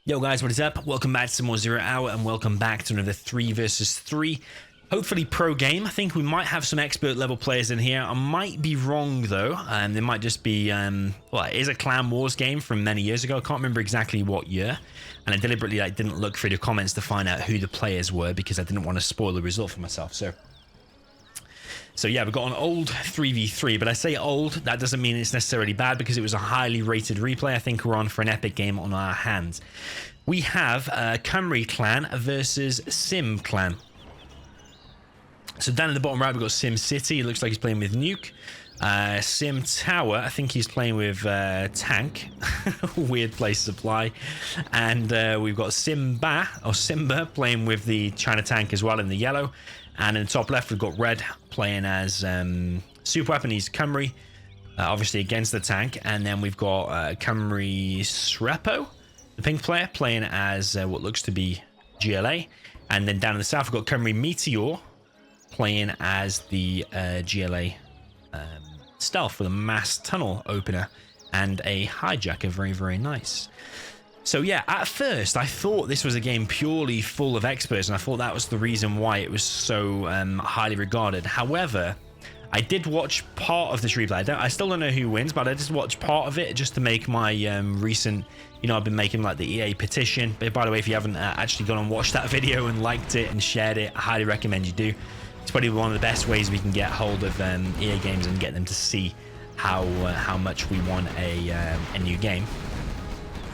Yo guys, what is up? Welcome back to some more Zero Hour and welcome back to another 3 versus 3. Hopefully pro game. I think we might have some expert level players in here. I might be wrong though. There might just be, well, it is a Clan Wars game from many years ago. I can't remember exactly what year. And I deliberately didn't look through the comments to find out who the players were because I didn't want to spoil the result for myself. So yeah, we've got an old 3v3, but I say old, that doesn't mean it's necessarily bad because it was a highly rated replay. I think we're on for an epic game on our hands. We have Cymru clan versus SiM clan. So down in the bottom right, we've got Sim City. It looks like he's playing with Nuke. Sim Tower, I think he's playing with Tank. Weird place to play. And we've got Simba playing with the China Tank as well in the yellow. And in the top left, we've got Red playing as Super Weapon. He's Cymru, obviously against the tank. And then we've got Cymru Srepo, the pink player, playing as what looks to be GLA. And then down in the south, we've got Cymru Meteor playing as the GLA stealth with a mass tunnel opener and a hijacker. Very, very nice. So yeah, at first I thought this was a game purely full of experts, and I thought that was the reason why it was so highly regarded. However, I did watch part of this replay. I still don't know who wins, but I just watched part of it just to make my recent, I've been making like the EA petition. But by the way, if you haven't actually gone and watched that video and liked it and shared it, I highly recommend you do. It's probably one of the best ways we can get hold of EA games and get them to see how much we want a new game.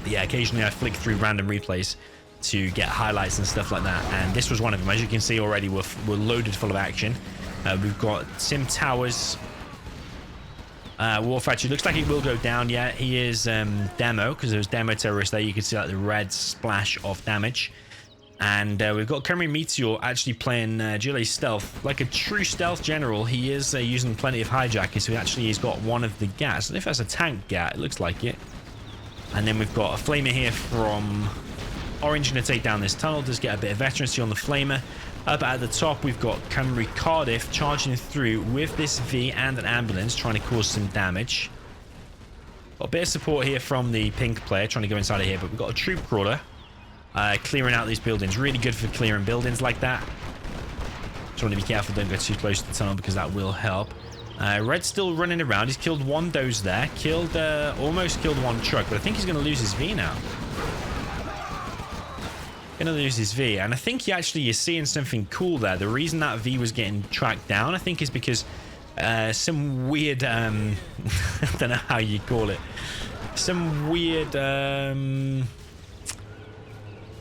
But yeah, occasionally I flick through random replays to get highlights and stuff like that, and this was one of them. As you can see already, we're loaded full of action. We've got Sim Towers. War Factory looks like it will go down. Yeah, he is demo, because there was demo terrorists there. You can see like the red splash of damage. And we've got Cymru Meteor actually playing GLA stealth. Like a true stealth general, he is using plenty of hijackers, so he's got one of the gas. I don't know if that's a tank gat, it looks like it. And then we've got a flamer here from Orange going to take down this tunnel. Just get a bit of veterancy on the flamer. Up at the top, we've got Cymru Cardiff charging through with this V and an ambulance, trying to cause some damage. Got a bit of support here from the pink player, trying to go inside of here, but we've got a troop crawler clearing out these buildings. Really good for clearing buildings like that. Just want to be careful, don't go too close to the tunnel because that will help. Red's still running around. He's killed one doze there. Almost killed one truck, but I think he's going to lose his V now. Going to lose his V, and I think you're seeing something cool there. The reason that V was getting tracked down, I think, is because some weird, I don't know how you call it, some weird,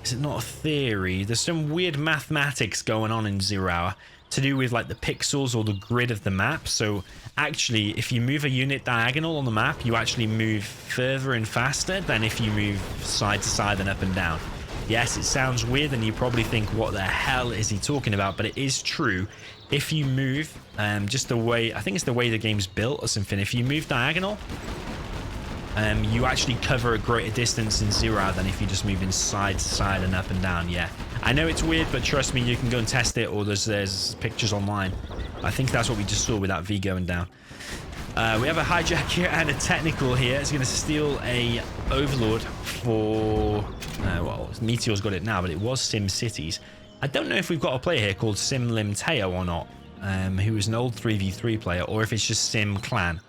is it not a theory? There's some weird mathematics going on in Zero Hour to do with like the pixels or the grid of the map. So actually, if you move a unit diagonal on the map, you actually move further and faster than if you move side to side and up and down. Yes, it sounds weird and you probably think, what the hell is he talking about? But it is true. If you move just the way, I think it's the way the game's built or something, if you move diagonal, you actually cover a greater distance in Zero Hour than if you just move in side to side and up and down. Yeah, I know it's weird, but trust me, you can go and test it, or there's pictures online. I think that's what we just saw with that V going down. We have a hijack here and a technical here. It's going to steal a Overlord for... well, Meteor's got it now, but it was Sim Cities. I don't know if we've got a player here called Sim Limteo or not, who is an old 3v3 player, or if it's just Sim Clan.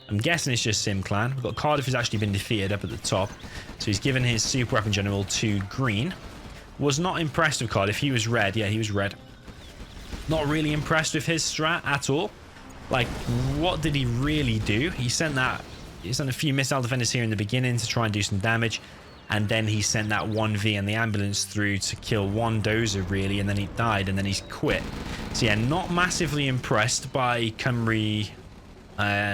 I'm guessing it's just Sim Clan. We've got Cardiff who's actually been defeated up at the top. So he's given his super weapon general to green. Was not impressed with Cardiff. He was red. Yeah, he was red. Not really impressed with his strat at all. Like, what did he really do? He sent a few missile defenders here in the beginning to try and do some damage. And then he sent that 1V and the ambulance through to kill one dozer, really. And then he died, and then he's quit. So yeah, not massively impressed by Cymru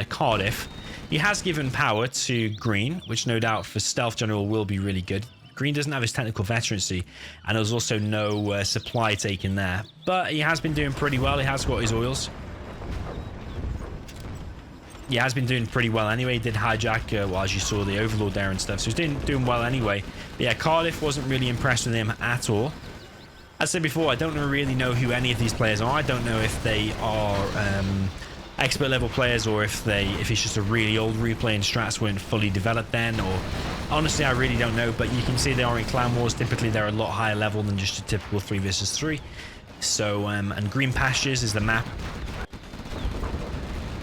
Cardiff. He has given power to green, which no doubt for stealth general will be really good. Green doesn't have his technical veterancy, and there's also no supply taken there, but he has been doing pretty well. He has got his oils. He has been doing pretty well anyway. He did hijack, well, as you saw, the Overlord there and stuff, so he's doing well anyway. But yeah, Cardiff wasn't really impressed with him at all. As I said before, I don't really know who any of these players are. I don't know if they are expert level players, or if it's just a really old replay and strats weren't fully developed then, or honestly I really don't know. But you can see they are in clan wars. Typically they're a lot higher level than just a typical 3 versus 3. So and Green Pastures is the map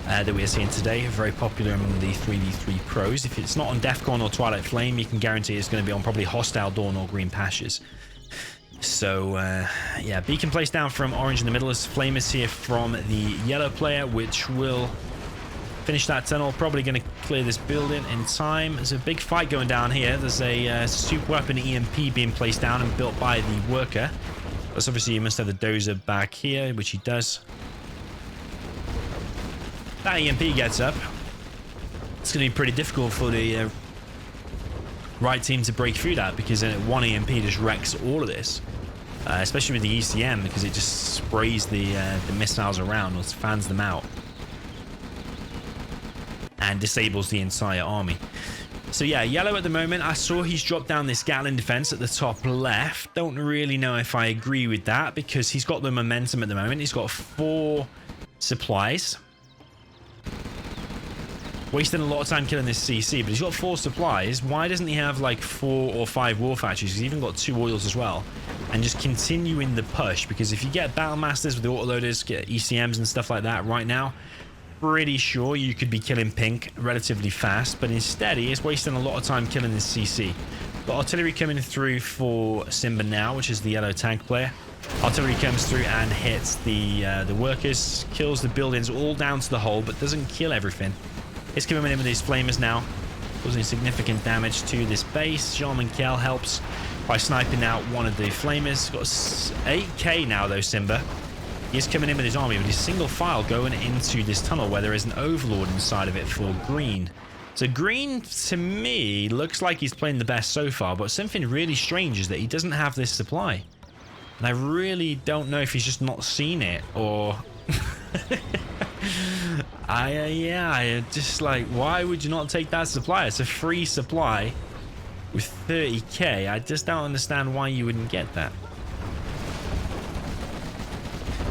that we are seeing today, very popular among the 3v3 pros. If it's not on Defcon or Twilight Flame, you can guarantee it's going to be on probably Hostile Dawn or Green Pastures. So yeah, beacon placed down from Orange in the middle as Flame is here from the yellow player, which will finish that tunnel. Probably going to clear this building in time. There's a big fight going down here. There's a super weapon EMP being placed down and built by the worker. That's obviously, he must have the dozer back here, which he does. That EMP gets up. It's going to be pretty difficult for the right team to break through that, because one EMP just wrecks all of this, especially with the ECM, because it just sprays the missiles around or fans them out and disables the entire army. So yeah, yellow at the moment. I saw he's dropped down this Gatling defense at the top left. Don't really know if I agree with that, because he's got the momentum at the moment. He's got 4 supplies. Wasting a lot of time killing this CC, but he's got 4 supplies. Why doesn't he have like 4 or 5 war factories? He's even got 2 oils as well. And just continuing the push, because if you get Battle Masters with the autoloaders, get ECMs and stuff like that right now, pretty sure you could be killing pink relatively fast. But instead, he is wasting a lot of time killing this CC. Got artillery coming through for Simba now, which is the yellow tank player. Artillery comes through and hits the workers, kills the buildings all down to the hull, but doesn't kill everything. He's coming in with these flamers now, causing significant damage to this base. Jean Kell helps by sniping out one of the flamers. Got 8k now though, Simba. He's coming in with his army, but he's single file going into this tunnel where there is an overlord inside of it for green. So green, to me, looks like he's playing the best so far, but something really strange is that he doesn't have this supply. And I really don't know if he's just not seen it, or... I just like, why would you not take that supply? It's a free supply with 30k. I just don't understand why you wouldn't get that.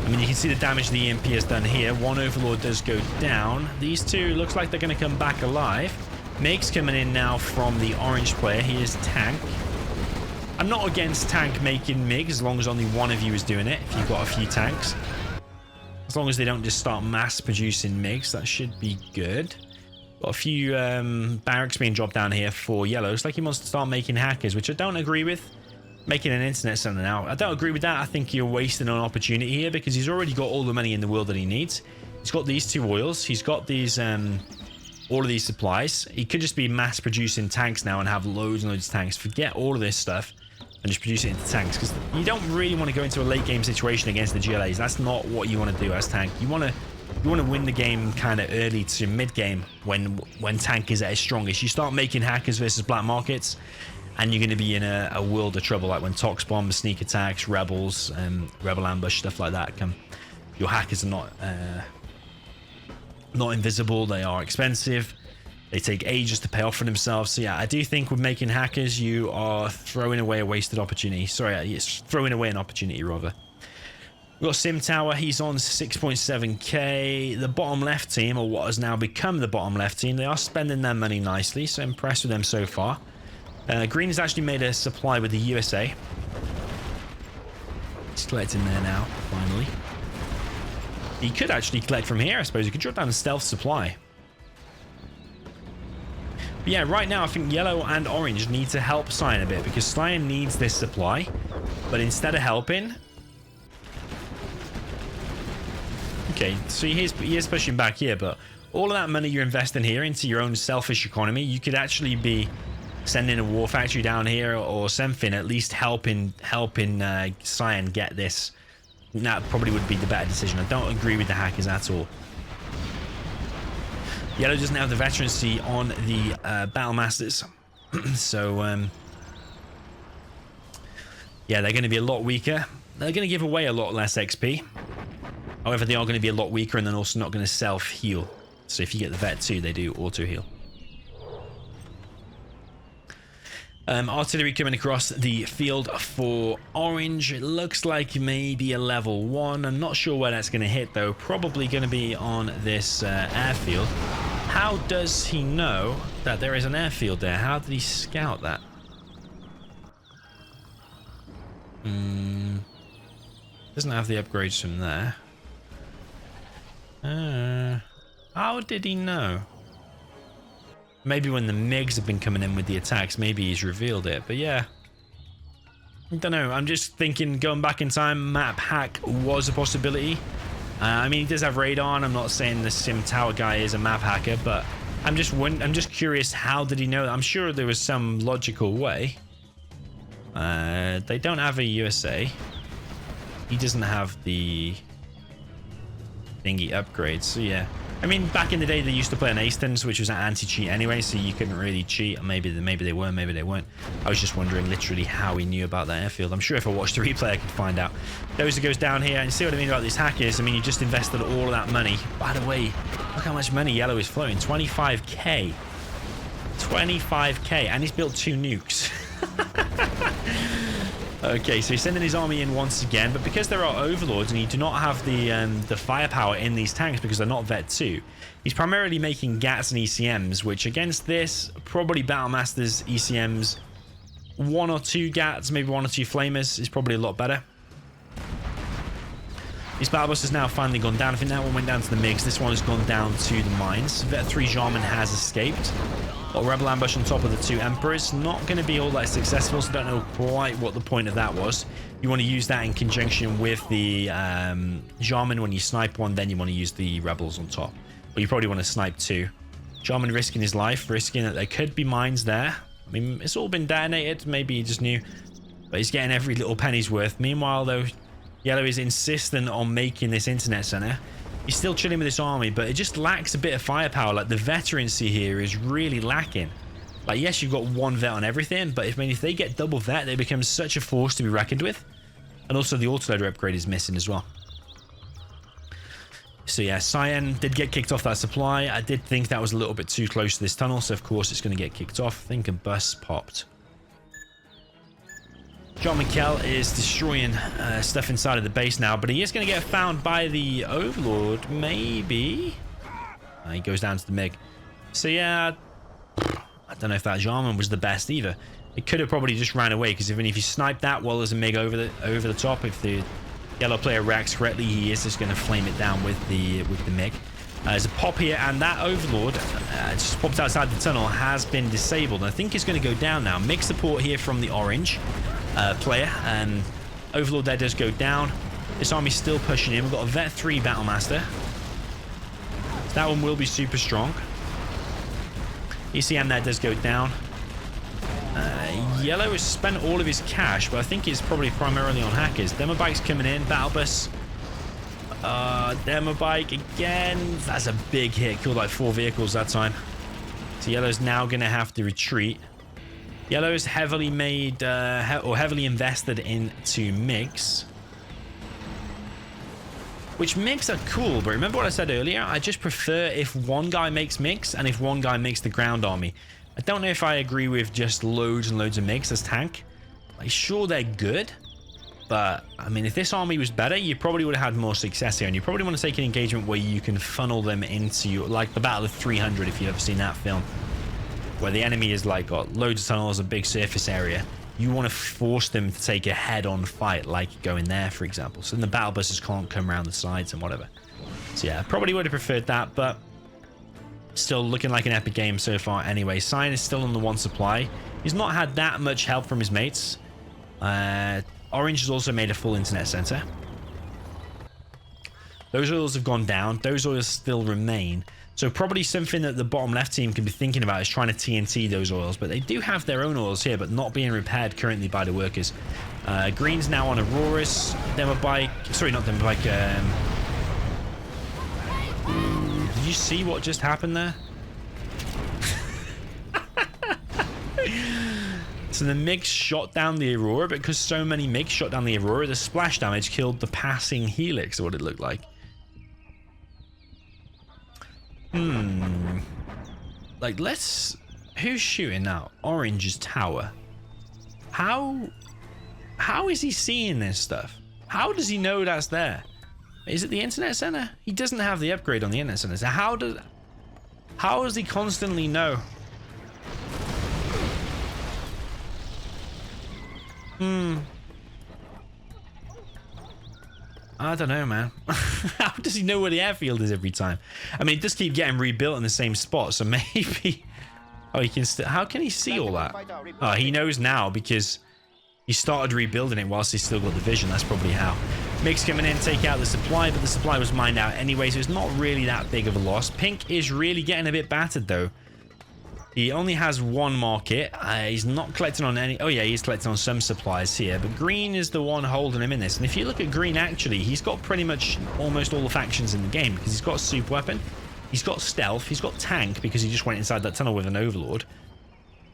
I mean, you can see the damage the EMP has done here. One overlord does go down. These two looks like they're going to come back alive. Meg's coming in now from the orange player. He is tank. I'm not against tank making MiG as long as only one of you is doing it. If you've got a few tanks, as long as they don't just start mass producing MiGs, that should be good. Got a few barracks being dropped down here for yellow. Looks like he wants to start making hackers, which I don't agree with. Making an internet center now, I don't agree with that. I think you're wasting an opportunity here, because he's already got all the money in the world that he needs. He's got these 2 oils. He's got these all of these supplies. He could just be mass producing tanks now and have loads and loads of tanks. Forget all of this stuff and just produce it into tanks, because you don't really want to go into a late game situation against the GLAs. That's not what you want to do as tank. You want to win the game kind of early to mid game when tank is at its strongest. You start making hackers versus black markets, and you're going to be in a world of trouble, like when Tox bombs, sneak attacks, rebels, rebel ambush, stuff like that come. Your hackers are not invisible. They are expensive. They take ages to pay off for themselves. So yeah, I do think with making hackers, you are throwing away a wasted opportunity. Sorry, it's throwing away an opportunity rather. We've got Sim Tower. He's on 6.7k. The bottom left team, or what has now become the bottom left team, they are spending their money nicely. So impressed with them so far. Green has actually made a supply with the USA. He's collecting there now, finally. He could actually collect from here, I suppose. He could drop down a stealth supply. But yeah, right now I think yellow and orange need to help Cyan a bit, because Cyan needs this supply. But instead of helping... Okay, so he is pushing back here, but all of that money you're investing here into your own selfish economy, you could actually be sending a war factory down here or something, at least helping Cyan get this. That probably would be the better decision. I don't agree with the hackers at all. Yellow doesn't have the veterancy on the Battle Masters. So, yeah, they're going to be a lot weaker. They're going to give away a lot less XP. However, they are going to be a lot weaker, and then also not going to self-heal. So if you get the vet too, they do auto-heal. Artillery coming across the field for orange. It looks like maybe a level 1. I'm not sure where that's going to hit, though. Probably going to be on this airfield. How does he know that there is an airfield there? How did he scout that? Doesn't have the upgrades from there. How did he know? Maybe when the MiGs have been coming in with the attacks, maybe he's revealed it. But yeah, I don't know. I'm just thinking, going back in time, map hack was a possibility. I mean, he does have radar, and I'm not saying the SiM tower guy is a map hacker, but I'm just curious, how did he know that? I'm sure there was some logical way. They don't have a USA. He doesn't have the thingy upgrades, so yeah. I mean, back in the day, they used to play on Astons, which was an anti-cheat anyway, so you couldn't really cheat. Maybe they were, maybe they weren't. I was just wondering literally how he knew about that airfield. I'm sure if I watched the replay, I could find out. Dozer goes down here, and see what I mean about these hackers. I mean, you just invested all of that money. By the way, look how much money Yellow is flowing. 25k. 25k, and he's built 2 nukes. Okay, so he's sending his army in once again, but because there are overlords and you do not have the firepower in these tanks because they're not Vet 2, he's primarily making GATs and ECMs, which against this, probably Battlemasters, ECMs, 1 or 2 GATs, maybe 1 or 2 Flamers is probably a lot better. These battle busters now finally gone down. I think that one went down to the MiGs. This one has gone down to the mines. Vet 3 Jarman has escaped. Got a rebel ambush on top of the 2 Emperors. Not going to be all that successful, so don't know quite what the point of that was. You want to use that in conjunction with the Jarman when you snipe one, then you want to use the rebels on top. But you probably want to snipe 2. Jarman risking his life, risking that there could be mines there. I mean, it's all been detonated. Maybe he just knew. But he's getting every little penny's worth. Meanwhile, though, Yellow is insistent on making this internet center. He's still chilling with this army, but it just lacks a bit of firepower. Like, the veterancy here is really lacking. Like, yes, you've got 1 vet on everything, but if they get double vet, they become such a force to be reckoned with. And also the autoloader upgrade is missing as well. So yeah, Cyan did get kicked off that supply. I did think that was a little bit too close to this tunnel, so of course it's going to get kicked off. I think a bus popped. John McKell is destroying stuff inside of the base now, but he is going to get found by the Overlord, maybe. He goes down to the MiG. So yeah, I don't know if that Jarman was the best either. It could have probably just ran away, because even if you snipe that while there's a MiG over the top, if the Yellow player reacts correctly, he is just going to flame it down with the MiG. There's a pop here, and that Overlord just popped outside the tunnel, has been disabled. I think it's going to go down now. MiG support here from the orange player, and Overlord there does go down. This army's still pushing in. We've got a Vet 3 Battlemaster. So that one will be super strong. ECM there does go down. Yellow has spent all of his cash, but I think it's probably primarily on hackers. Demobike's coming in. Battle bus. Demobike again. That's a big hit. Killed like 4 vehicles that time. So Yellow's now going to have to retreat. Yellow's heavily made or heavily invested into MiGs, which MiGs are cool, but remember what I said earlier? I just prefer if one guy makes MiGs and if one guy makes the ground army. I don't know if I agree with just loads and loads of MiGs as tank. Like, sure, they're good, but I mean, if this army was better, you probably would have had more success here, and you probably want to take an engagement where you can funnel them into, like the Battle of 300, if you've ever seen that film, where the enemy is like got loads of tunnels, a big surface area. You want to force them to take a head-on fight, like going there, for example. So then the battle buses can't come around the sides and whatever. So yeah, probably would have preferred that, but still looking like an epic game so far anyway. Cyan is still on the 1 supply. He's not had that much help from his mates. Orange has also made a full internet center. Those oils have gone down. Those oils still remain. So probably something that the bottom left team can be thinking about is trying to TNT those oils. But they do have their own oils here, but not being repaired currently by the workers. Green's now on Auroras. Demobike. Sorry, not Demobike. Did you see what just happened there? So the MiG shot down the Aurora, but because so many MiGs shot down the Aurora, the splash damage killed the passing Helix, or what it looked like. Like, who's shooting now? Orange's tower. How is he seeing this stuff? How does he know that's there? Is it the internet center? He doesn't have the upgrade on the internet center. So how does he constantly know? I don't know, man. How does he know where the airfield is every time? I mean, it does keep getting rebuilt in the same spot, so maybe... Oh, he can still... How can he see all that? Oh, he knows now because he started rebuilding it whilst he's still got the vision. That's probably how. Mix coming in, take out the supply, but the supply was mined out anyway, so it's not really that big of a loss. Pink is really getting a bit battered, though. He only has one market. He's not collecting on any... Oh, yeah, he's collecting on some supplies here. But green is the one holding him in this. And if you look at green, actually, he's got pretty much almost all the factions in the game. Because he's got a super weapon. He's got stealth. He's got tank because he just went inside that tunnel with an overlord.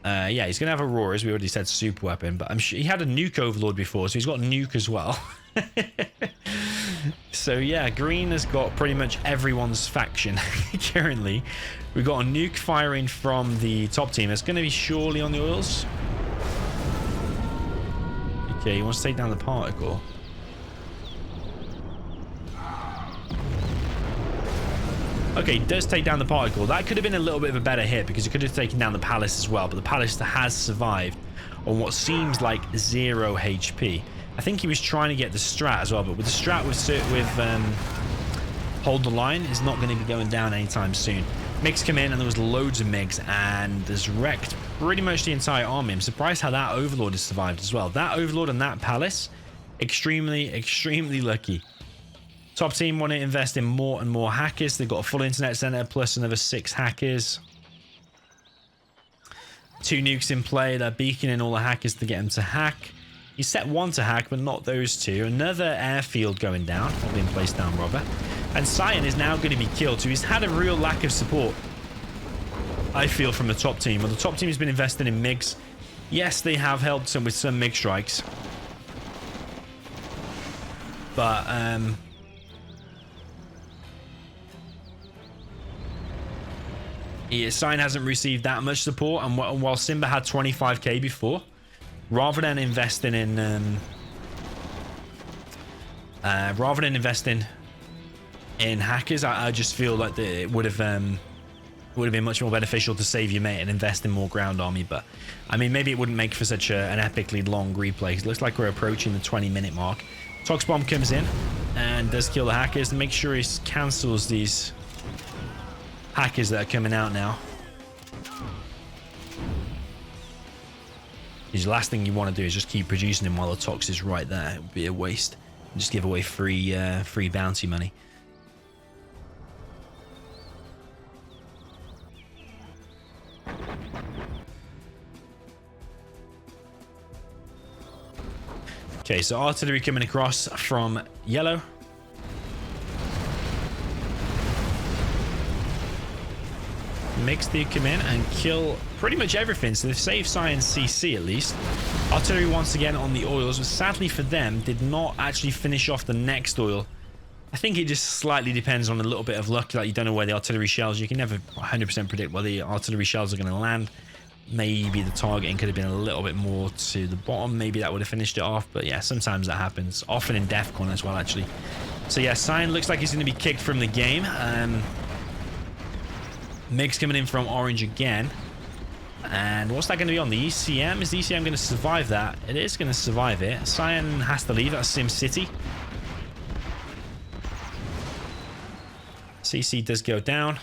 Yeah, he's going to have Aurora, as we already said, super weapon. But I'm sure he had a nuke overlord before, so he's got nuke as well. So, yeah, green has got pretty much everyone's faction currently. We've got a nuke firing from the top team. It's going to be surely on the oils. Okay, he wants to take down the particle. Okay, he does take down the particle. That could have been a little bit of a better hit because he could have taken down the palace as well. But the palace has survived on what seems like 0 HP. I think he was trying to get the strat as well. But with the strat with hold the line is not going to be going down anytime soon. MiGs come in and there was loads of MiGs and there's wrecked pretty much the entire army. I'm surprised how that overlord has survived as well. That overlord and that palace, extremely lucky. Top team want to invest in more and more hackers. They've got a full internet center plus another 6 hackers. 2 nukes in play. They're beaconing all the hackers to get them to hack. You set 1 to hack, but not those 2. Another airfield going down. Probably in place down, Robber. And SiM is now going to be killed. So he's had a real lack of support, I feel, from the top team. Well, the top team has been investing in MiGs. Yes, they have helped him with some MiG strikes. But, yeah, SiM hasn't received that much support. And while Simba had 25k before, rather than investing in hackers, I just feel like it would have been much more beneficial to save your mate and invest in more ground army. But I mean, maybe it wouldn't make for such an epically long replay. It looks like we're approaching the 20-minute mark. Tox bomb comes in and does kill the hackers and make sure he cancels these hackers that are coming out now. The last thing you want to do is just keep producing him while the Tox is right there. It would be a waste. Just give away free bounty money. Okay, so artillery coming across from yellow. MiGs do come in and kill pretty much everything, so they've saved Science CC at least. Artillery once again on the oils, but sadly for them did not actually finish off the next oil. I think it just slightly depends on a little bit of luck. Like, you don't know where the artillery shells, you can never 100% predict where the artillery shells are going to land. Maybe the targeting could have been a little bit more to the bottom, maybe that would have finished it off. But yeah, sometimes that happens, often in DEFCON as well actually. So yeah, Cyan looks like he's going to be kicked from the game. MiGs coming in from orange again. And what's that going to be on? The ECM? Is the ECM going to survive that? It is going to survive it. Cyan has to leave. That's Sim City. CC does go down.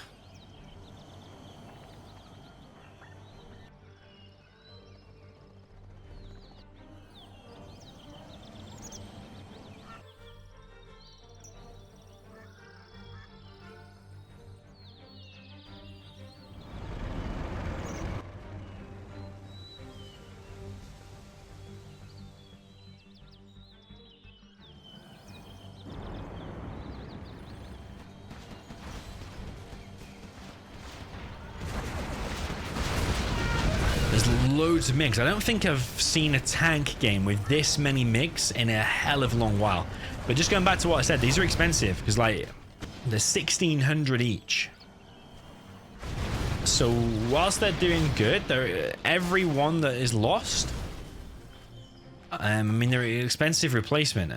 Loads of MiGs. I don't think I've seen a tank game with this many MiGs in a hell of a long while. But just going back to what I said, these are expensive because like they're 1,600 each. So whilst they're doing good, every one that is lost I mean, they're an expensive replacement.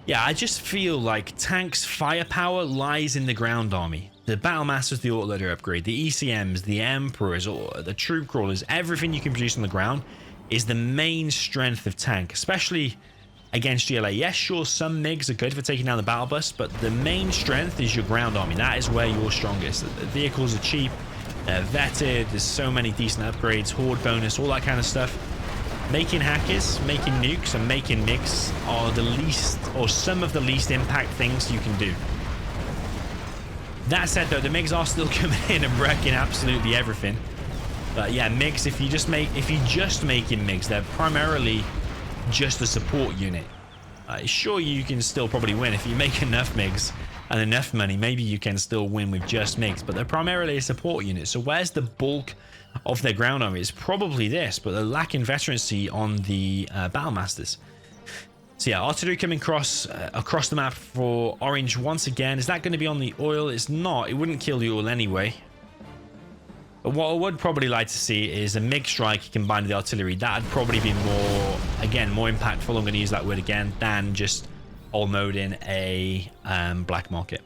Yeah, I just feel like tank's firepower lies in the ground army. The Battle Masters, the autoloader upgrade, the ECMs, the Emperors, or the troop crawlers, everything you can produce on the ground is the main strength of tank, especially against GLA. Yes, sure, some MiGs are good for taking down the battle bus, but the main strength is your ground army. That is where you're strongest. The vehicles are cheap, they're vetted, there's so many decent upgrades, horde bonus, all that kind of stuff. Making hackers, making nukes, and making MiGs are the least, or some of the least impact things you can do. That said, though, the MiGs are still coming in and wrecking absolutely everything. But yeah, MiGs, if you just making MiGs, they're primarily just a support unit. Sure, you can still probably win if you make enough MiGs and enough money. Maybe you can still win with just MiGs, but they're primarily a support unit. So where's the bulk of their ground army? It's probably this, but they're lacking veterancy on the Battle Masters. So yeah, artillery coming across the map for orange once again. Is that going to be on the oil? It's not. It wouldn't kill the oil anyway. But what I would probably like to see is a MiG strike combined with the artillery. That'd probably be more, again, more impactful, I'm going to use that word again, than just all mode in a black market.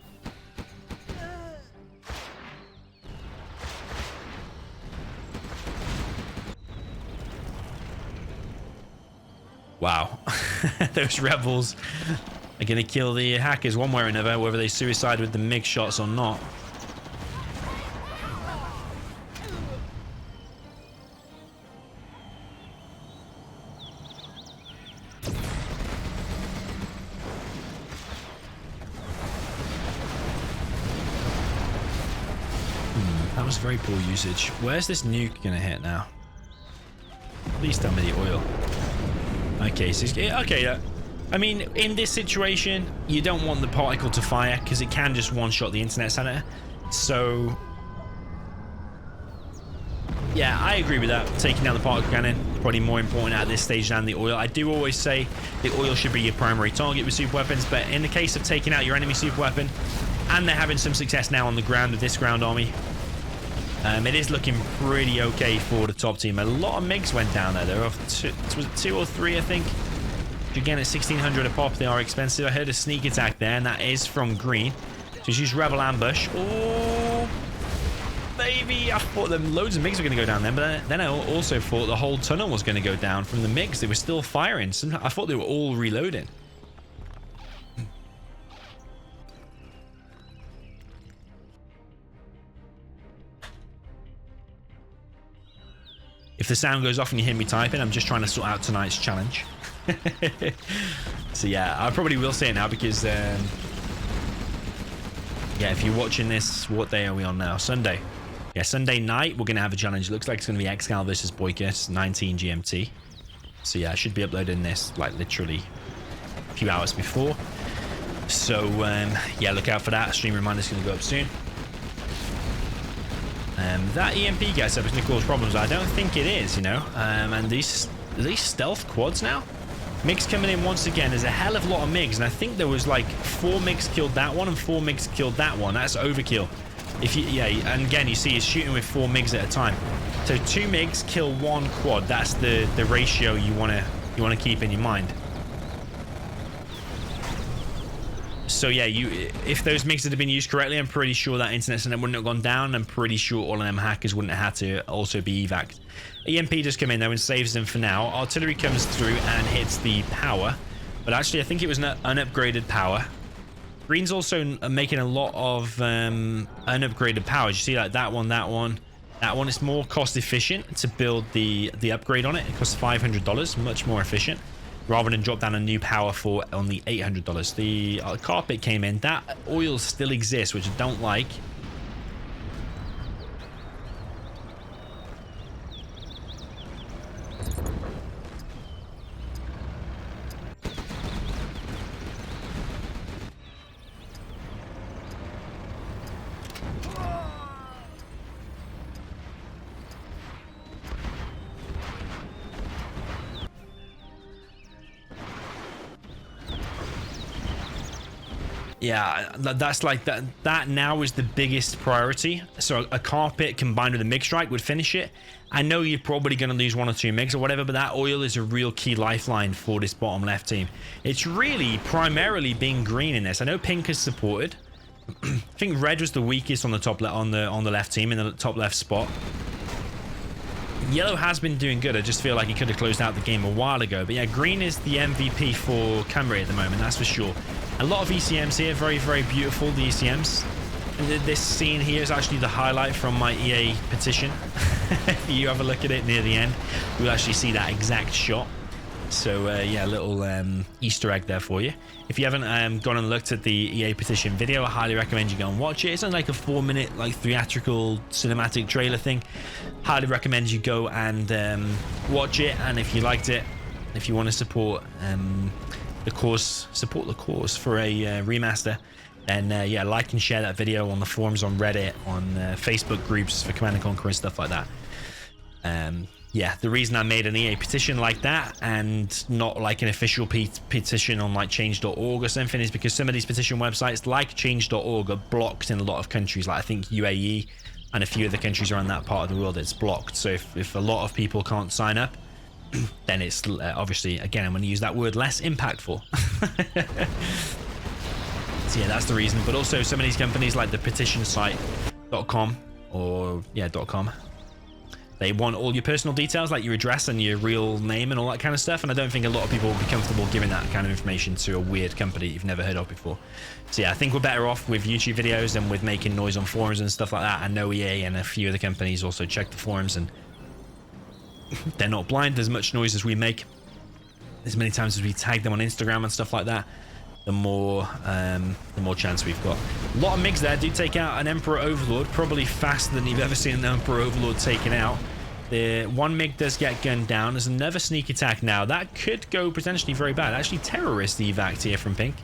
Wow, those rebels are going to kill the hackers one way or another, whether they suicide with the MiG shots or not. That was very poor usage. Where's this nuke going to hit now? Please tell me the oil. Okay, so okay, I mean, in this situation, you don't want the particle to fire because it can just one-shot the internet center. So, yeah, I agree with that. Taking down the particle cannon, probably more important at this stage than the oil. I do always say the oil should be your primary target with super weapons, but in the case of taking out your enemy super weapon, and they're having some success now on the ground with this ground army, it is looking pretty okay for the top team. A lot of MiGs went down there. They're off was it 2 or 3, I think. Again, at 1,600 a pop, they are expensive. I heard a sneak attack there, and that is from green. So he's used Rebel Ambush. Oh, baby. I thought loads of MiGs were going to go down there, but then I also thought the whole tunnel was going to go down from the MiGs. They were still firing. I thought they were all reloading. If the sound goes off and you hear me typing, I'm just trying to sort out tonight's challenge. So yeah, I probably will say it now because yeah, if you're watching this, what day are we on now? Sunday. Yeah, Sunday night we're gonna have a challenge. It looks like it's gonna be Excal versus Boyka, 19 GMT. So yeah, I should be uploading this like literally a few hours before. So yeah, look out for that. Stream reminder's gonna go up soon. That EMP gets up is going to cause problems. I don't think it is, you know. And these stealth quads now. MiGs coming in once again. There's a hell of a lot of MiGs, and I think there was like 4 MiGs killed that one and 4 MiGs killed that one. That's overkill. If you, yeah, and again you see he's shooting with 4 MiGs at a time. So 2 MiGs kill 1 quad. That's the ratio you wanna keep in your mind. So yeah, if those MiGs had been used correctly, I'm pretty sure that internet center wouldn't have gone down. I'm pretty sure all of them hackers wouldn't have had to also be evac'd. EMP just come in though and saves them for now. Artillery comes through and hits the power, but actually I think it was an unupgraded power. Green's also making a lot of unupgraded powers. You see like that one. That one is more cost efficient to build the upgrade on it. It costs $500, much more efficient, rather than drop down a new power for only $800. The carpet came in. That oil still exists, which I don't like. Yeah, that's like that now is the biggest priority. So a carpet combined with a MiG strike would finish it. I know you're probably going to lose 1 or 2 MiGs or whatever, but that oil is a real key lifeline for this bottom left team. It's really primarily being green in this. I know pink is supported. I think red was the weakest on the top on the left team in the top left spot. Yellow has been doing good. I just feel like he could have closed out the game a while ago. But yeah, green is the MVP for Cymru at the moment, that's for sure. A lot of ECMs here, very, very beautiful, the ECMs. And this scene here is actually the highlight from my EA petition. If you have a look at it near the end, you'll actually see that exact shot. So yeah, a little Easter egg there for you. If you haven't gone and looked at the EA petition video, I highly recommend you go and watch it. It's only like a 4-minute like theatrical cinematic trailer thing. Highly recommend you go and watch it. And if you liked it, if you want to support the cause, support the cause for a remaster, then yeah, like and share that video on the forums, on Reddit, on Facebook groups for Command & Conquer and stuff like that. Yeah, the reason I made an EA petition like that and not like an official petition on like change.org or something is because some of these petition websites like change.org are blocked in a lot of countries. Like I think UAE and a few other countries around that part of the world, it's blocked. So if a lot of people can't sign up, then it's obviously, again, I'm going to use that word, less impactful. So yeah, that's the reason. But also some of these companies like the petition site.com or yeah, .com, they want all your personal details, like your address and your real name and all that kind of stuff. And I don't think a lot of people will be comfortable giving that kind of information to a weird company you've never heard of before. So yeah, I think we're better off with YouTube videos and with making noise on forums and stuff like that. I know EA and a few other companies also check the forums, and they're not blind. As much noise as we make, as many times as we tag them on Instagram and stuff like that, the more chance we've got. A lot of MiGs there do take out an Emperor Overlord, probably faster than you've ever seen an Emperor Overlord taken out. The one MiG does get gunned down. There's another sneak attack now. That could go potentially very bad. Actually, terrorist evac here from Pink.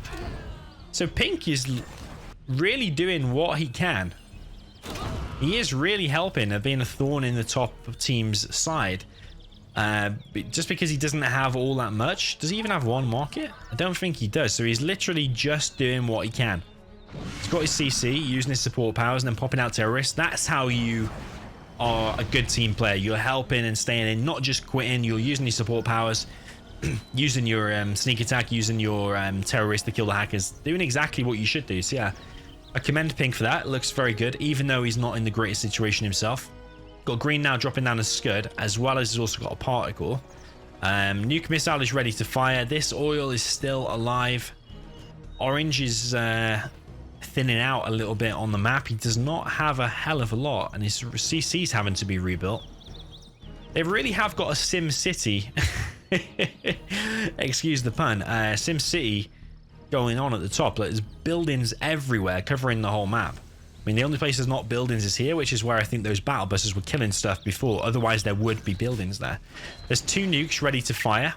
So Pink is really doing what he can. He is really helping at being a thorn in the top team's side. Just because he doesn't have all that much. Does he even have one market? I don't think he does. So he's literally just doing what he can. He's got his CC, using his support powers, and then popping out terrorists. That's how you are a good team player. You're helping and staying in, not just quitting. You're using your support powers, using your sneak attack, using your terrorists to kill the hackers, doing exactly what you should do. So yeah, I commend Pink for that. It looks very good, even though he's not in the greatest situation himself. Got green now dropping down a scud, as well as he's also got a particle. Nuke missile is ready to fire. This oil is still alive. Orange is thinning out a little bit on the map. He does not have a hell of a lot, and his CC's having to be rebuilt. They really have got a Sim City, excuse the pun, Sim City going on at the top. There's buildings everywhere covering the whole map. I mean, the only place there's not buildings is here, which is where I think those battle buses were killing stuff before. Otherwise, there would be buildings there. There's 2 nukes ready to fire.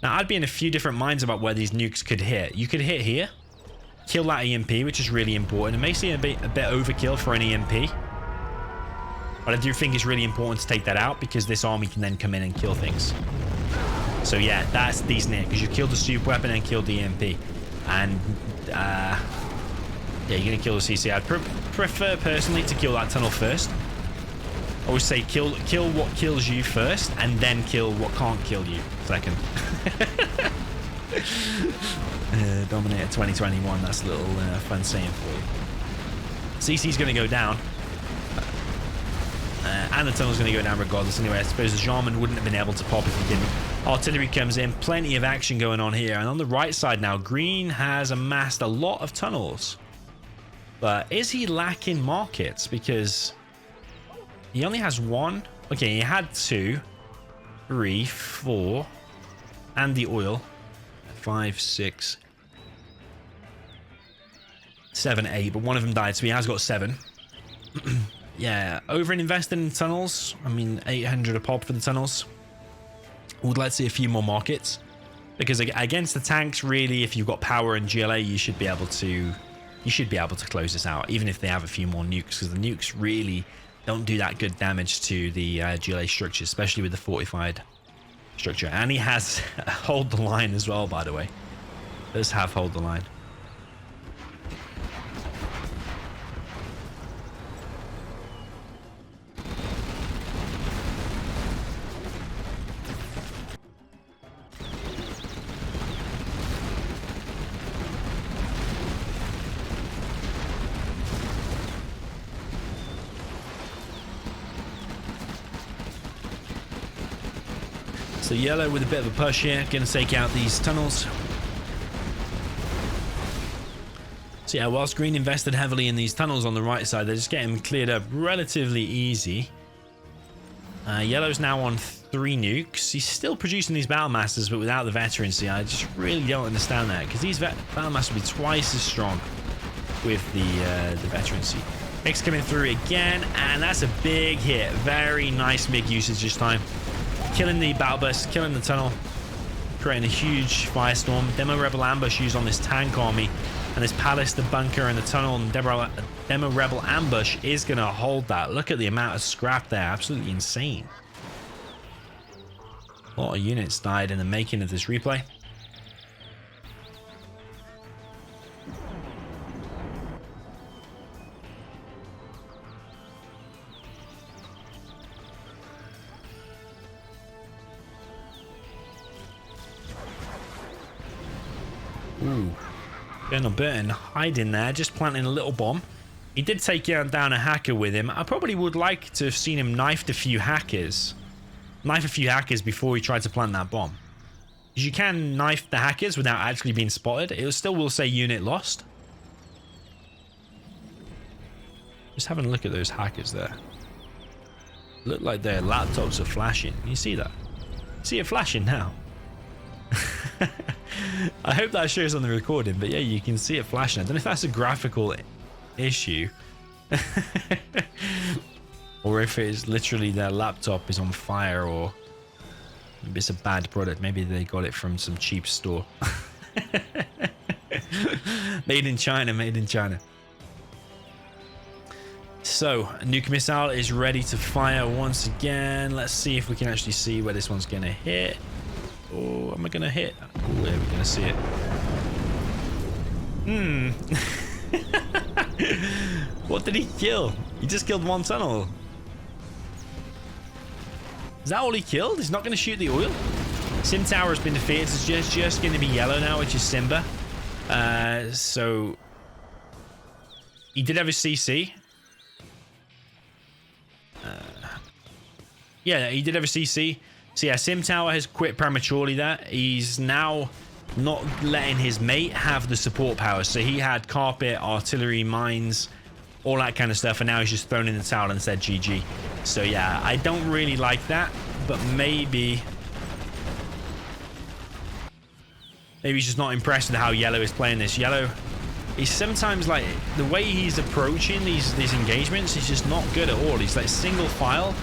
Now, I'd be in a few different minds about where these nukes could hit. You could hit here, kill that EMP, which is really important. It may seem a bit overkill for an EMP, but I do think it's really important to take that out because this army can then come in and kill things. So yeah, that's these near, because you killed the super weapon and killed the EMP. And yeah, you're going to kill the CC. I'd prefer personally to kill that tunnel first. I always say kill what kills you first, and then kill what can't kill you second. DoMiNaToR 2021, that's a little fun saying for you. CC's going to go down. And the tunnel's going to go down regardless anyway. I suppose the Jarman wouldn't have been able to pop if he didn't. Artillery comes in. Plenty of action going on here. And on the right side now, green has amassed a lot of tunnels. But is he lacking markets? Because he only has 1. Okay, he had 2, 3, 4, and the oil. 5, 6, 7, 8. But one of them died, so he has got 7. Yeah, over and invested in tunnels. I mean, 800 a pop for the tunnels. Would like to see a few more markets. Because against the tanks, really, if you've got power and GLA, you should be able to close this out, even if they have a few more nukes, because the nukes really don't do that good damage to the GLA structure, especially with the fortified structure. And he has hold the line as well, by the way. Does have hold the line. So yellow with a bit of a push here, going to take out these tunnels. So yeah, whilst green invested heavily in these tunnels on the right side, they're just getting cleared up relatively easy. Yellow's now on 3 nukes. He's still producing these battle masters, but without the veterancy. I just really don't understand that, because these battle masters will be twice as strong with the veterancy. Mix coming through again, and that's a big hit. Very nice MiG usage this time. Killing the battle bus, killing the tunnel, creating a huge firestorm. Demo Rebel ambush used on this tank army, and this palace, the bunker, and the tunnel, and Demo Rebel ambush is going to hold that. Look at the amount of scrap there. Absolutely insane. A lot of units died in the making of this replay. Ooh. Colonel Burton hiding there, just planting a little bomb. He did take down a hacker with him. I probably would like to have seen him knife a few hackers before he tried to plant that bomb. Because you can knife the hackers without actually being spotted. It still will say unit lost. Just having a look at those hackers there. Look like their laptops are flashing. You see that? See it flashing now. I hope that shows on the recording, but yeah, you can see it flashing. I don't know if that's a graphical issue or if it's literally their laptop is on fire, or maybe it's a bad product. Maybe they got it from some cheap store. Made in China, made in China. So, nuke missile is ready to fire once again. Let's see if we can actually see where this one's going to hit. Oh, am I going to hit? Oh, there, we're going to see it. What did he kill? He just killed one tunnel. Is that all he killed? He's not going to shoot the oil? SiM tower has been defeated. It's just going to be yellow now, which is Simba. So he did have a CC. Yeah, he did have a CC. So yeah, SiM tower has quit prematurely there. He's now not letting his mate have the support power. So he had carpet, artillery, mines, all that kind of stuff, and now he's just thrown in the towel and said GG. So yeah, I don't really like that, but maybe he's just not impressed with how yellow is playing this. Yellow, he's sometimes like, the way he's approaching these engagements is just not good at all. He's like single file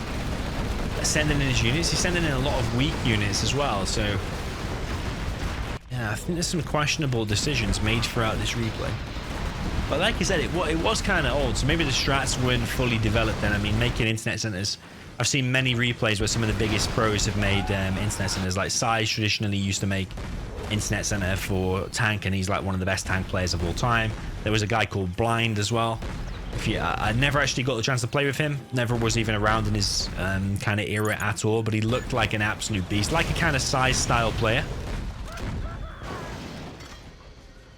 sending in his units. He's sending in a lot of weak units as well. So yeah, I think there's some questionable decisions made throughout this replay. But like I said, it was kind of old, so maybe the strats weren't fully developed then. I mean, making internet centers, I've seen many replays where some of the biggest pros have made internet centers. Like Size traditionally used to make internet center for tank, and he's like one of the best tank players of all time. There was a guy called Blind as well. I never actually got the chance to play with him. Never was even around in his kind of era at all, but he looked like an absolute beast, like a kind of Size style player.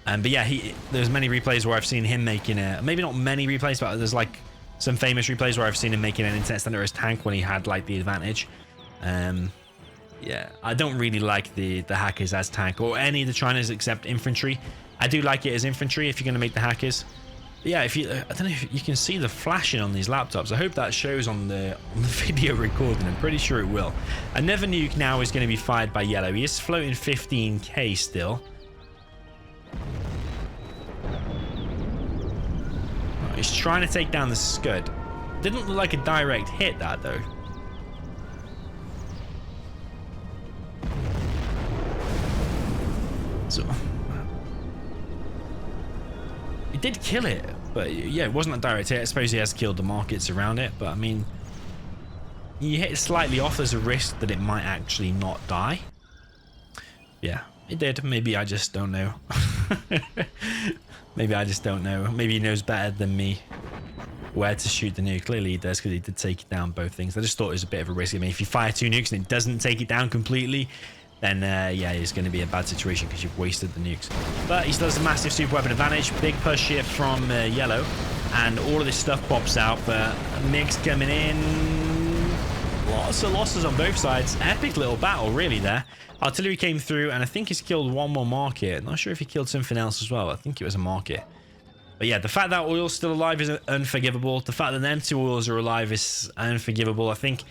But yeah, there's many replays where I've seen him making maybe not many replays, but there's like some famous replays where I've seen him making an internet center as tank when he had like the advantage. Yeah, I don't really like the hackers as tank, or any of the Chinas except infantry. I do like it as infantry if you're going to make the hackers. But yeah, I don't know if you can see the flashing on these laptops. I hope that shows on the video recording. I'm pretty sure it will. Another nuke now is going to be fired by yellow. He is floating 15k still. He's trying to take down the Scud. Didn't look like a direct hit, that though. So he did kill it, but yeah, it wasn't a direct hit. I suppose he has killed the markets around it, but I mean, you hit it slightly off. There's a risk that it might actually not die. Yeah, it did. Maybe I just don't know. Maybe I just don't know. Maybe he knows better than me where to shoot the nuke. Clearly he does, because he did take down both things. I just thought it was a bit of a risk. I mean, if you fire 2 nukes and it doesn't take it down completely, then yeah, it's going to be a bad situation because you've wasted the nukes. But he still has a massive super weapon advantage. Big push here from yellow, and all of this stuff pops out. But MiG's coming in. Lots of losses on both sides. Epic little battle, really, there. Artillery came through, and I think he's killed one more market. Not sure if he killed something else as well. I think it was a market. But yeah, the fact that oil's still alive is unforgivable. The fact that them two oils are alive is unforgivable. I think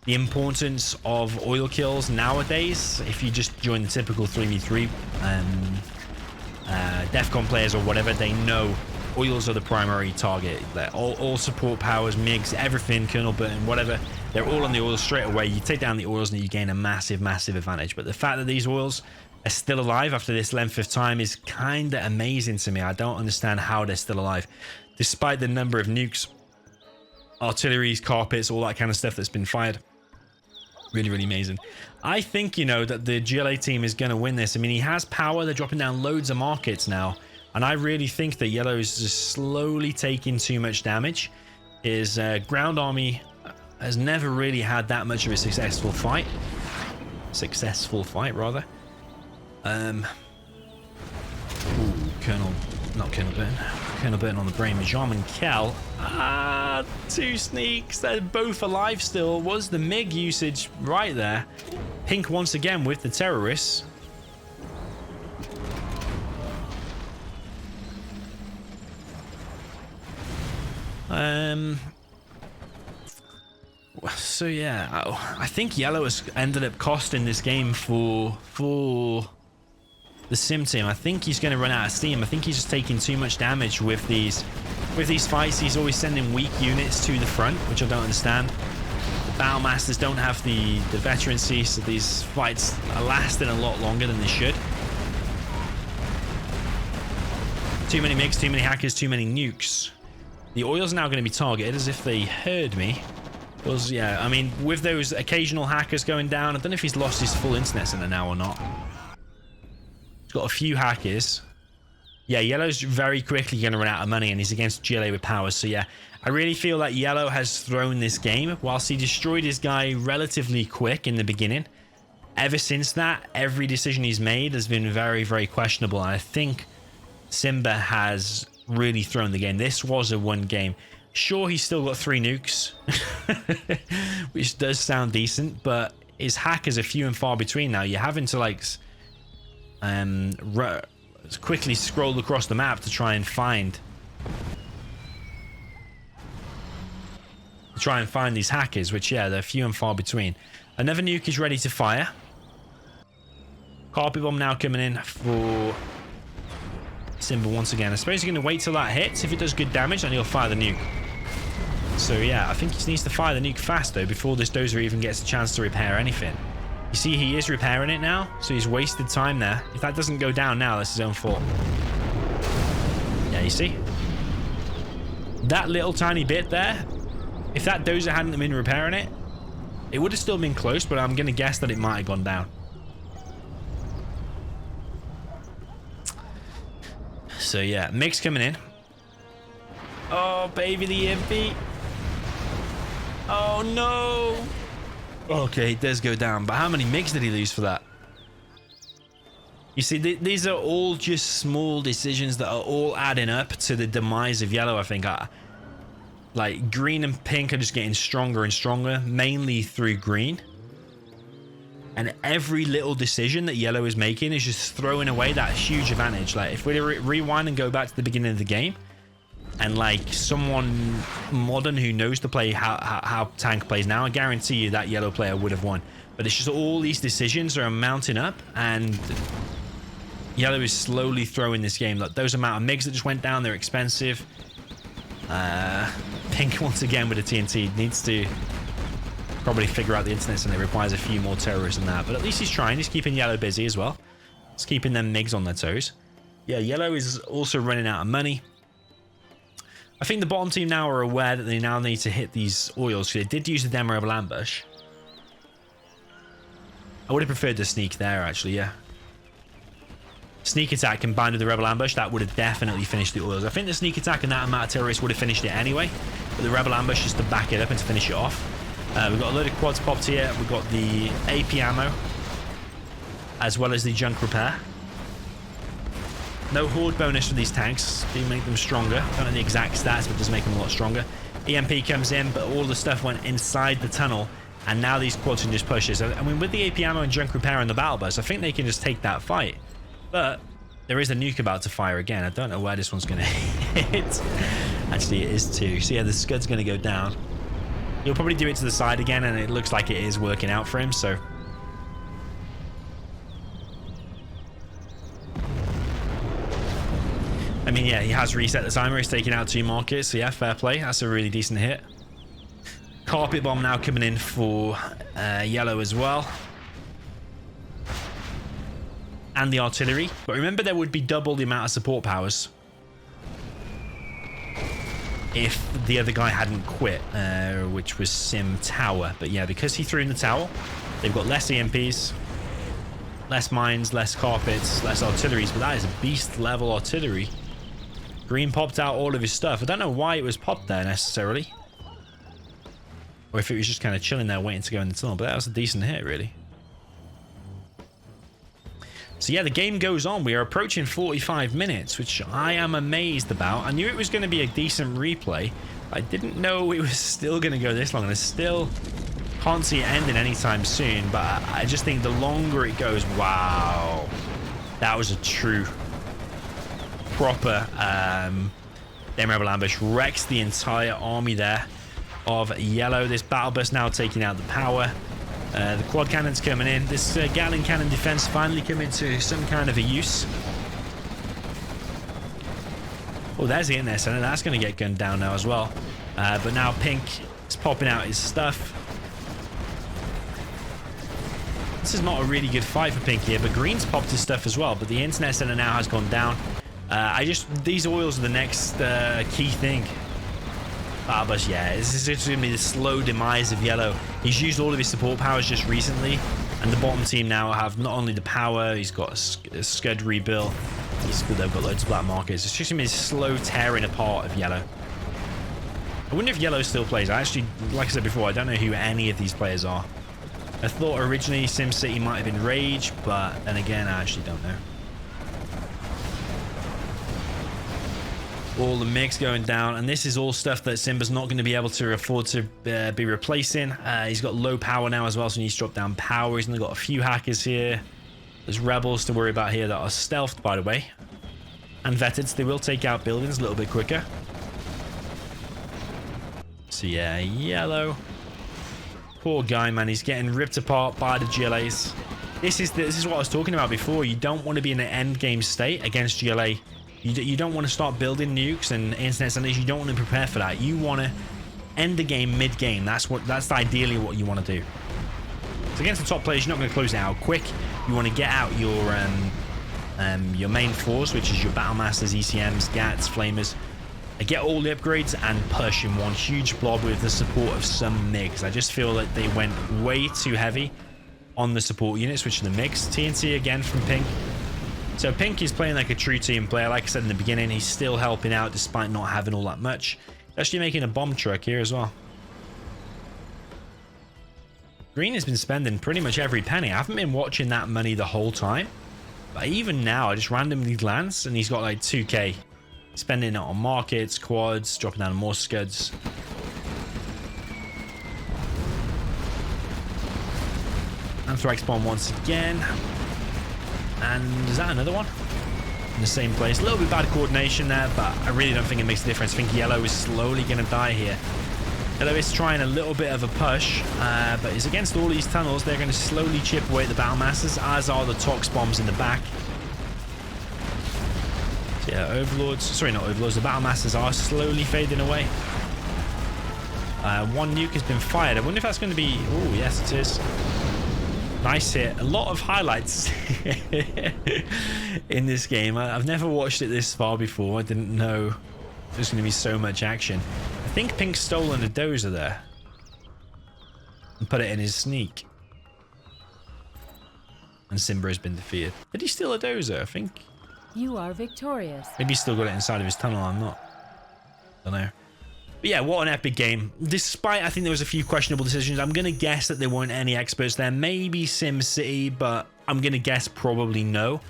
the importance of oil kills nowadays, if you just join the typical 3v3 DEFCON players or whatever, they know oils are the primary target. All support powers, MiGs, everything, Colonel Burton, whatever, they're all on the oils straight away. You take down the oils and you gain a massive, massive advantage. But the fact that these oils are still alive after this length of time is kind of amazing to me. I don't understand how they're still alive, despite the number of nukes, artilleries, carpets, all that kind of stuff that's been fired. Really, really amazing. I think, you know, that the GLA team is going to win this. I mean, he has power. They're dropping down loads of markets now. And I really think that yellow is just slowly taking too much damage. His ground army has never really had that much of a successful fight. Rather. Ooh, Colonel Burton on the brain. Jarman Kell. Two sneaks. They're both alive still. Was the MiG usage right there? Pink once again with the terrorists. So yeah, I think yellow has ended up costing this game for the SiM team. I think he's going to run out of steam. I think he's just taking too much damage with these fights. He's always sending weak units to the front, which I don't understand. The Battle Masters don't have the veterancy, so these fights are lasting a lot longer than they should. Too many MiGs, too many hackers, too many nukes. The oils are now going to be targeted as if they heard me. Because, yeah, I mean, with those occasional hackers going down, I don't know if he's lost his full internet center now or not. He's got a few hackers. Yeah, yellow's very quickly going to run out of money, and he's against GLA with powers. So, yeah, I really feel that yellow has thrown this game. Whilst he destroyed his guy relatively quick in the beginning, ever since that, every decision he's made has been very, very questionable. And I think Simba has really thrown the game. This was a one game. Sure, he's still got 3 nukes, which does sound decent, but his hackers are few and far between now. You're having to like quickly scroll across the map to try and find these hackers, which, yeah, they're few and far between. Another nuke is ready to fire. Carpet bomb now coming in for Simba once again. I suppose he's going to wait till that hits. If it does good damage, then he'll fire the nuke. So yeah, I think he needs to fire the nuke fast though, before this dozer even gets a chance to repair anything. You see, he is repairing it now, so he's wasted time there. If that doesn't go down now, that's his own fault. Yeah, you see? That little tiny bit there, if that dozer hadn't been repairing it, it would have still been close, but I'm going to guess that it might have gone down. So yeah, MiG's coming in. Oh, baby, the EMP. Oh, no. Okay, it does go down, but how many MiGs did he lose for that? You see, these are all just small decisions that are all adding up to the demise of yellow, I think. Like, green and pink are just getting stronger and stronger, mainly through green. And every little decision that yellow is making is just throwing away that huge advantage. Like, if we rewind and go back to the beginning of the game, and like someone modern who knows to play how tank plays now, I guarantee you that yellow player would have won. But it's just all these decisions are mounting up, and yellow is slowly throwing this game. Like, those amount of MiGs that just went down, they're expensive. Pink once again with a TNT needs to probably figure out the internet, and it requires a few more terrorists than that. But at least he's trying. He's keeping yellow busy as well. He's keeping them MiGs on their toes. Yeah, yellow is also running out of money. I think the bottom team now are aware that they now need to hit these oils. They did use the Demorable ambush. I would have preferred the sneak there, actually, yeah. Sneak attack combined with the rebel ambush, that would have definitely finished the oils. I think the sneak attack and that amount of terrorists would have finished it anyway, but the rebel ambush is to back it up and to finish it off. We've got a load of quads popped here. We've got the AP ammo, as well as the junk repair. No horde bonus for these tanks. Do make them stronger. Don't know the exact stats, but it does make them a lot stronger. EMP comes in, but all the stuff went inside the tunnel And now these quads can just push this. I mean, with the AP ammo and junk repair and the battle bus, I think they can just take that fight. But there is a nuke about to fire again. I don't know where this one's going to hit. Actually, it is too. So yeah, the Scud's going to go down. He'll probably do it to the side again, and it looks like it is working out for him. So I mean, yeah, he has reset the timer. He's taking out 2 markets. So yeah, fair play. That's a really decent hit. Carpet bomb now coming in for yellow as well. And the artillery. But remember, there would be double the amount of support powers if the other guy hadn't quit, which was SiM Tower. But yeah, because he threw in the towel, they've got less EMPs, less mines, less carpets, less artilleries. But that is a beast level artillery. Green popped out all of his stuff. I don't know why it was popped there necessarily, or if it was just kind of chilling there waiting to go in the tunnel. But that was a decent hit, really. So yeah, the game goes on. We are approaching 45 minutes, which I am amazed about. I knew it was going to be a decent replay. I didn't know it was still going to go this long, and I still can't see it ending anytime soon. But I just think the longer it goes, wow, that was a true, proper Dame Rebel ambush. Wrecks the entire army there of yellow. This battle bus now taking out the power. The quad cannon's coming in. This Gatling cannon defense finally coming to some kind of a use. Oh, there's the internet center. That's going to get gunned down now as well. But now Pink is popping out his stuff. This is not a really good fight for Pink here, but Green's popped his stuff as well. But the internet center now has gone down. These oils are the next key thing. But yeah, this is going to be the slow demise of yellow. He's used all of his support powers just recently, and the bottom team now have not only the power, he's got a Scud rebuild, they've got loads of black markers. It's just going to be a slow tearing apart of yellow. I wonder if yellow still plays. I actually, like I said before, I don't know who any of these players are. I thought originally SimCity might have been Rage, but then again, I actually don't know. All the mix going down, and this is all stuff that Simba's not going to be able to afford to be replacing. He's got low power now as well, so he needs to drop down power. He's only got a few hackers here. There's rebels to worry about here that are stealthed, by the way, and vetted, so they will take out buildings a little bit quicker. So yeah, yellow, poor guy, man. He's getting ripped apart by the GLAs. This is what I was talking about before. You don't want to be in an end game state against GLA. You don't want to start building nukes and internet centers. You don't want to prepare for that. You want to end the game mid-game. That's ideally what you want to do. So against the top players, you're not going to close it out quick. You want to get out your main force, which is your battle masters, ECMs, GATs, flamers. Get all the upgrades and push in one huge blob with the support of some MiGs. I just feel that they went way too heavy on the support units, which are the MiGs. TNT again from Pink. So Pink is playing like a true team player. Like I said in the beginning, he's still helping out despite not having all that much. He's actually making a bomb truck here as well. Green has been spending pretty much every penny. I haven't been watching that money the whole time, but even now I just randomly glance and he's got like 2k. Spending it on markets, quads, dropping down more scuds. Anthrax bomb once again. And is that another one? In the same place. A little bit bad coordination there, but I really don't think it makes a difference. I think yellow is slowly going to die here. Yellow is trying a little bit of a push, but it's against all these tunnels. They're going to slowly chip away at the battle masters, as are the tox bombs in the back. So yeah, overlords, sorry, not overlords, the battle masters are slowly fading away. One nuke has been fired. I wonder if that's going to be, oh yes it is. Nice hit. A lot of highlights in this game. I've never watched it this far before. I didn't know there's going to be so much action. I think Pink's stolen a dozer there and put it in his sneak. And Simba has been defeated. Did he steal a dozer? I think. You are victorious. Maybe he's still got it inside of his tunnel. I'm not. I don't know. But yeah, what an epic game. Despite, I think there was a few questionable decisions. I'm going to guess that there weren't any experts there. Maybe SimCity, but I'm going to guess probably no.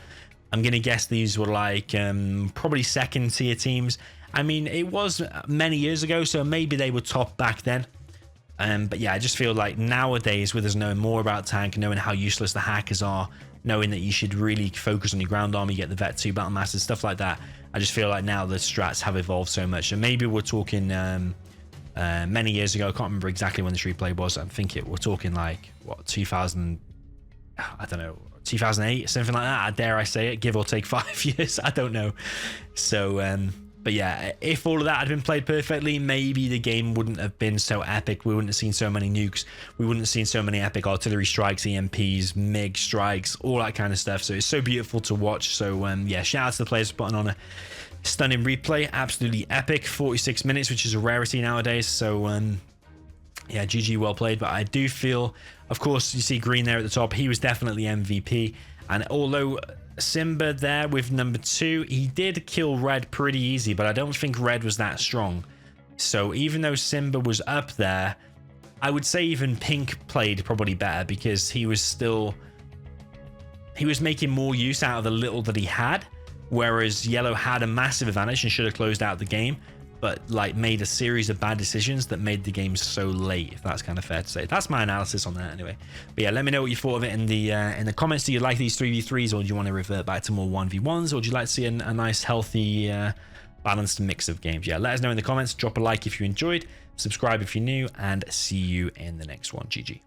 I'm going to guess these were like probably second tier teams. I mean, it was many years ago, so maybe they were top back then. But yeah, I just feel like nowadays, with us knowing more about tank, knowing how useless the hackers are, knowing that you should really focus on your ground army, get the Vet 2 Battle Masters, stuff like that, I just feel like now the strats have evolved so much. And maybe we're talking many years ago. I can't remember exactly when this replay was. I think we're talking like, what, 2000, I don't know, 2008, something like that. Dare I say it, give or take 5 years. I don't know. So, but yeah, if all of that had been played perfectly, maybe the game wouldn't have been so epic. We wouldn't have seen so many nukes. We wouldn't have seen so many epic artillery strikes, EMPs, MiG strikes, all that kind of stuff. So it's so beautiful to watch. So yeah, shout out to the players for putting on a stunning replay. Absolutely epic. 46 minutes, which is a rarity nowadays. So yeah, GG, well played. But I do feel, of course, you see Green there at the top. He was definitely MVP. And although Simba there with number 2, he did kill Red pretty easy, but I don't think Red was that strong. So even though Simba was up there, I would say even Pink played probably better, because he was making more use out of the little that he had, whereas Yellow had a massive advantage and should have closed out the game, but like made a series of bad decisions that made the game so late, if that's kind of fair to say. That's my analysis on that anyway. But yeah, let me know what you thought of it in the comments. Do you like these 3v3s, or do you want to revert back to more 1v1s, or do you like to see a nice healthy balanced mix of games? Yeah, let us know in the comments. Drop a like if you enjoyed, subscribe if you're new, and see you in the next one. GG.